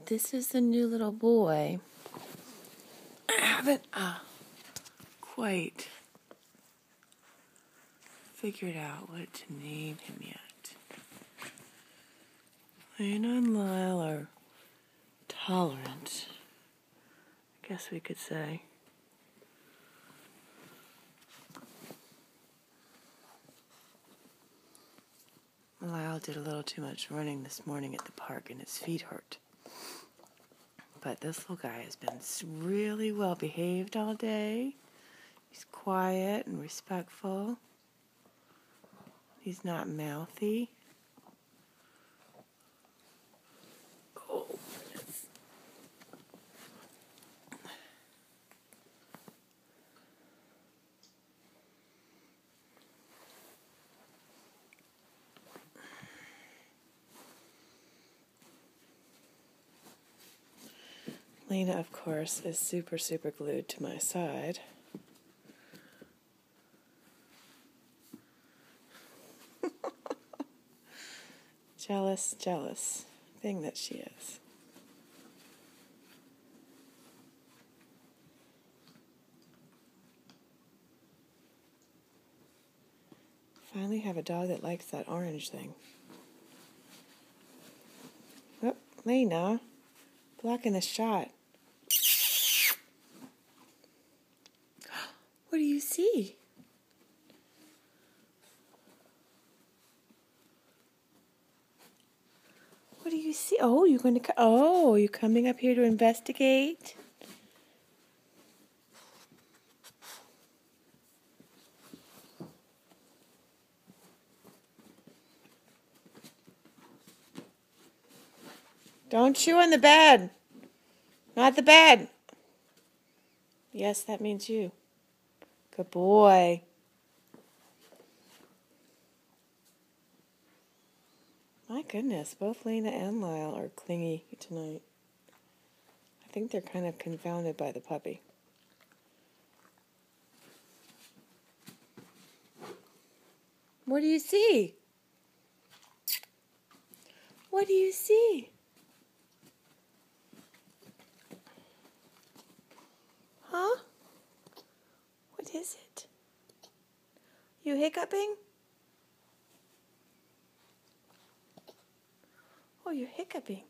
this is the new little boy. I haven't quite figured out what to name him yet. Lena and Lyle are tolerant, I guess we could say. Lyle did a little too much running this morning at the park and his feet hurt. But this little guy has been really well behaved all day. He's quiet and respectful. He's not mouthy. Oh, goodness. Lena, of course, is super glued to my side. Jealous thing that she is. Finally have a dog that likes that orange thing. Oh, Lena, blocking the shot. What do you see? What do you see? Oh, you're coming up here to investigate? Don't chew on the bed. Not the bed. Yes, that means you. Good boy. My goodness, both Lena and Lyle are clingy tonight. I think they're kind of confounded by the puppy. What do you see? What do you see? Huh? What is it? You hiccuping? Oh, you're hiccuping.